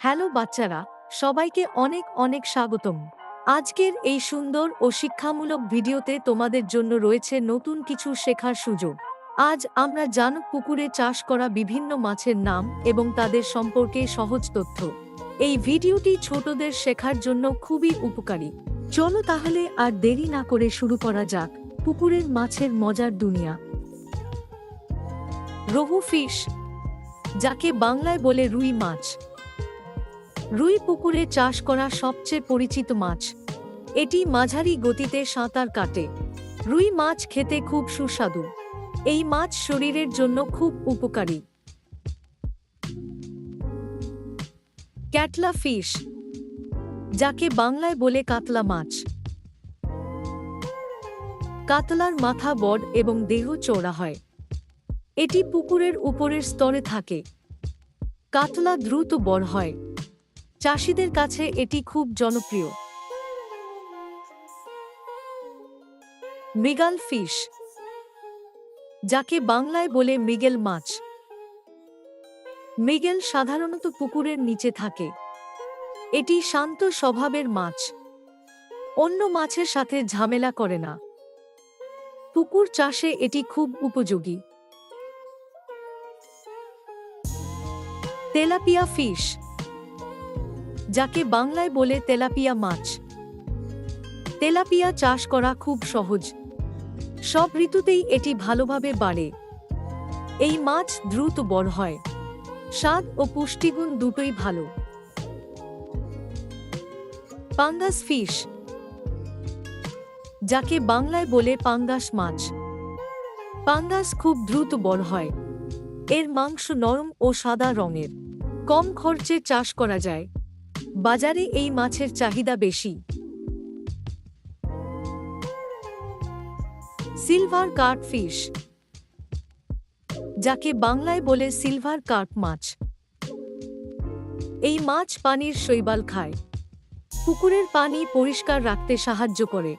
Hello বাচ্চারা, সবাইকে অনেক অনেক স্বাগতম। আজকের এই সুন্দর ও শিক্ষামূলক ভিডিওতে তোমাদের জন্য রয়েছে নতুন কিছু শেখার সুযোগ। আজ আমরা জানব পুকুরে চাষ করা বিভিন্ন মাছের নাম এবং তাদের সম্পর্কে সহজ তথ্য। এই ভিডিওটি ছোটদের শেখার জন্য খুবই উপকারী। চলো তাহলে আর দেরি না করে শুরু করা যাক পুকুরের মাছের মজার দুনিয়া। রহু ফিশ, যাকে বাংলায় বলে রুই মাছ। রুই পুকুরে চাষ করা সবচেয়ে পরিচিত মাছ। এটি মাঝারি গতিতে সাঁতার কাটে। রুই মাছ খেতে খুব সুস্বাদু। এই মাছ শরীরের জন্য খুব উপকারী। ক্যাটলা ফিশ, যাকে বাংলায় বলে কাতলা মাছ। কাতলার মাথা বড় এবং দেহ চওড়া হয়। এটি পুকুরের উপরের স্তরে থাকে। কাতলা দ্রুত বড় হয়। চাষীদের কাছে এটি খুব জনপ্রিয়। মৃগেল ফিশ, যাকে বাংলায় বলে মৃগেল মাছ। মৃগেল সাধারণত পুকুরের নিচে থাকে। এটি শান্ত স্বভাবের মাছ। অন্য মাছের সাথে ঝামেলা করে না। পুকুর চাষে এটি খুব উপযোগী। তেলাপিয়া ফিশ, যাকে বাংলায় বলে তেলাপিয়া মাছ। তেলাপিয়া চাষ করা খুব সহজ। সব ঋতুতেই এটি ভালোভাবে বাড়ে। এই মাছ দ্রুত বড় হয়। স্বাদ ও পুষ্টিগুণ দুটোই ভালো। পাঙ্গাস ফিশ, যাকে বাংলায় বলে পাঙ্গাস মাছ। পাঙ্গাস খুব দ্রুত বড় হয়। এর মাংস নরম ও সাদা রঙের। কম খরচে চাষ করা যায়। বাজারে এই মাছের চাহিদা বেশি। সিলভার কার্প ফিশ, যাকে বাংলায় বলে সিলভার কার্প মাছ। এই মাছ পানির শৈবাল খায়। পুকুরের পানি পরিষ্কার রাখতে সাহায্য করে।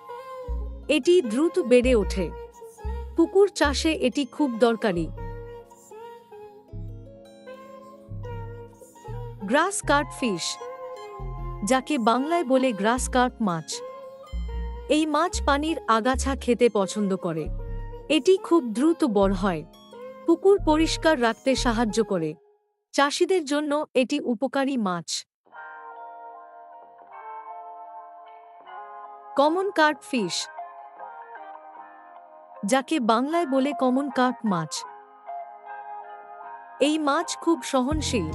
এটি দ্রুত বেড়ে ওঠে। পুকুর চাষে এটি খুব দরকারি। গ্রাস কার্প ফিশ, যাকে বাংলায় বলে গ্রাস কার্প মাছ। এই মাছ পানির আগাছা খেতে পছন্দ করে। এটি খুব দ্রুত বড় হয়। পুকুর পরিষ্কার রাখতে সাহায্য করে। চাষীদের জন্য এটি উপকারী মাছ। কমন কার্প ফিশ, যাকে বাংলায় বলে কমন কার্প মাছ। এই মাছ খুব সহনশীল।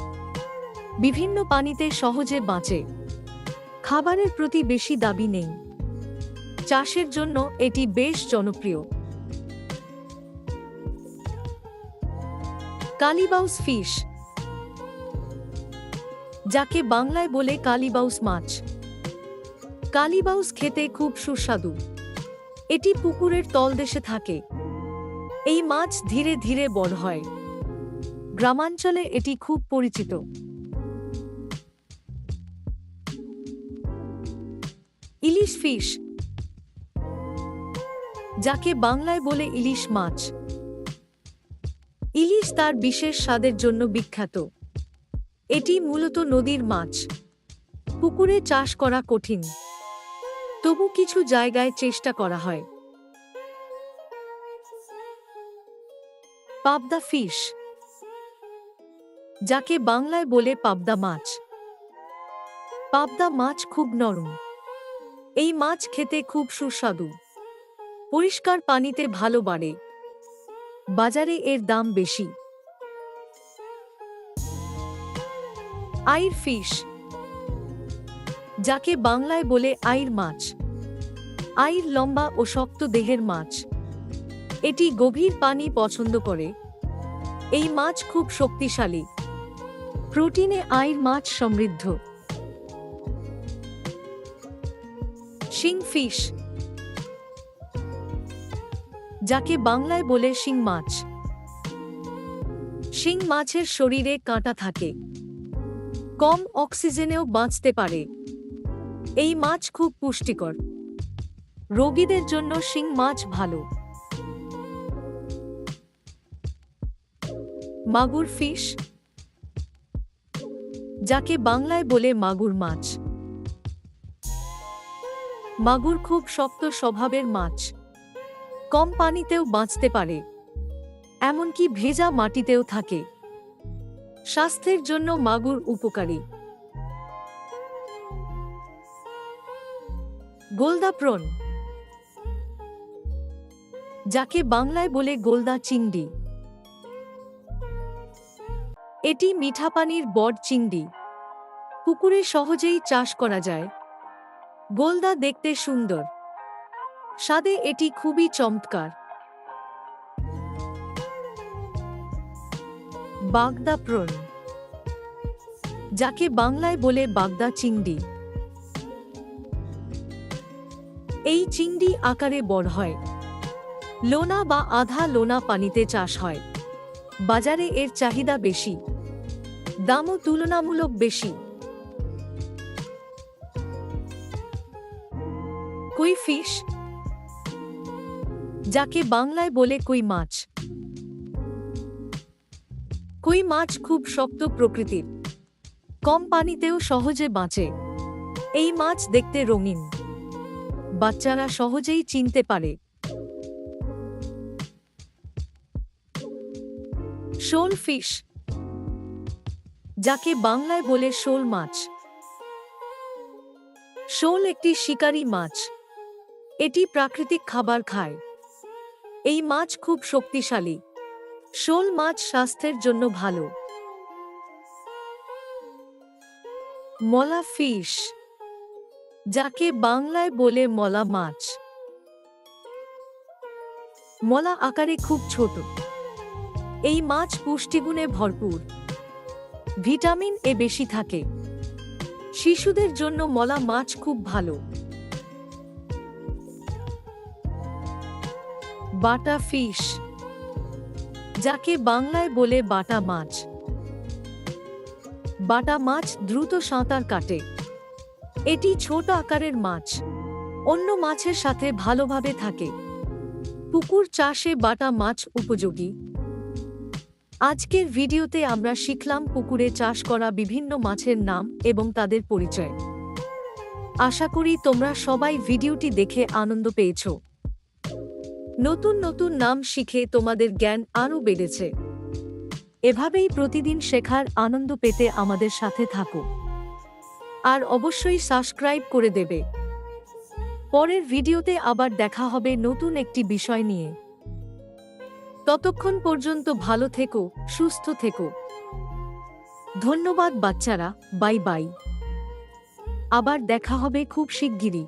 বিভিন্ন পানিতে সহজে বাঁচে। খাবারের প্রতি বেশি দাবি নেই। চাষের জন্য এটি বেশ জনপ্রিয়। কালিবাউস ফিশ, যাকে বাংলায় বলে কালিবাউস মাছ। কালিবাউস খেতে খুব সুস্বাদু। এটি পুকুরের তলদেশে থাকে। এই মাছ ধীরে ধীরে বড় হয়। গ্রামাঞ্চলে এটি খুব পরিচিত। ইলিশ ফিশ, যাকে বাংলায় বলে ইলিশ মাছ। ইলিশ তার বিশেষ স্বাদের জন্য বিখ্যাত। এটি মূলত নদীর মাছ। পুকুরে চাষ করা কঠিন, তবু কিছু জায়গায় চেষ্টা করা হয়। পাবদা ফিশ, যাকে বাংলায় বলে পাবদা মাছ। পাবদা মাছ খুব নরম। এই মাছ খেতে খুব সুস্বাদু। পরিষ্কার পানিতে ভালো বাড়ে। বাজারে এর দাম বেশি। আইর ফিশ, যাকে বাংলায় বলে আইর মাছ। আইর লম্বা ও শক্ত দেহের মাছ। এটি গভীর পানি পছন্দ করে। এই মাছ খুব শক্তিশালী। প্রোটিনে আইর মাছ সমৃদ্ধ। শিং ফিশ, যাকে বাংলায় বলে শিং মাছ। শিং মাছের শরীরে কাঁটা থাকে। কম অক্সিজেনেও বাঁচতে পারে। এই মাছ খুব পুষ্টিকর। রোগীদের জন্য শিং মাছ ভালো। মাগুর ফিশ, যাকে বাংলায় বলে মাগুর মাছ। মাগুর খুব শক্ত স্বভাবের মাছ, কম পানিতেও বাঁচতে পারে, এমনকি ভেজা মাটিতেও থাকে। স্বাস্থ্যের জন্য মাগুর উপকারী। গোলদা প্রন, যাকে বাংলায় বলে গোলদা চিংড়ি। এটি মিঠা পানির বড় চিংড়ি, পুকুরে সহজেই চাষ করা যায়। গোলদা দেখতে সুন্দর, স্বাদে এটি খুবই চমৎকার। বাগদা প্রন, যাকে বাংলায় বলে বাগদা চিংড়ি। এই চিংড়ি আকারে বড় হয়, লোনা বা আধা লোনা পানিতে চাষ হয়। বাজারে এর চাহিদা বেশি, দামও তুলনামূলক বেশি। কই ফিশ, যাকে বাংলায় বলে কই মাছ। কই মাছ খুব শক্ত প্রকৃতির, কম পানিতেও সহজে বাঁচে। এই মাছ দেখতে রঙিন, বাচ্চারা সহজেই চিনতে পারে। শোল ফিশ, যাকে বাংলায় বলে শোল মাছ। শোল একটি শিকারী মাছ, এটি প্রাকৃতিক খাবার খায়। এই মাছ খুব শক্তিশালী। শোল মাছ স্বাস্থ্যের জন্য ভালো। মলা ফিশ, যাকে বাংলায় বলে মলা মাছ। মলা আকারে খুব ছোট। এই মাছ পুষ্টিগুণে ভরপুর, ভিটামিন এ বেশি থাকে। শিশুদের জন্য মলা মাছ খুব ভালো। বাটা ফিশ, যাকে বাংলায় বলে বাটা মাছ। বাটা মাছ দ্রুত সাঁতার কাটে। এটি ছোট আকারের মাছ, অন্য মাছের সাথে ভালোভাবে থাকে। পুকুর চাষে বাটা মাছ উপযোগী। আজকের ভিডিওতে আমরা শিখলাম পুকুরে চাষ করা বিভিন্ন মাছের নাম এবং তাদের পরিচয়। আশা করি তোমরা সবাই ভিডিওটি দেখে আনন্দ পেয়েছ। নতুন নতুন নাম শিখে তোমাদের জ্ঞান আরও বেড়েছে। এভাবেই প্রতিদিন শেখার আনন্দ পেতে আমাদের সাথে থাকো। আর অবশ্যই সাবস্ক্রাইব করে দেবে। পরের ভিডিওতে আবার দেখা হবে নতুন একটি বিষয় নিয়ে। ততক্ষণ পর্যন্ত ভালো থেকো, সুস্থ থেকো। ধন্যবাদ বাচ্চারা, বাই বাই। আবার দেখা হবে খুব শিগগিরই।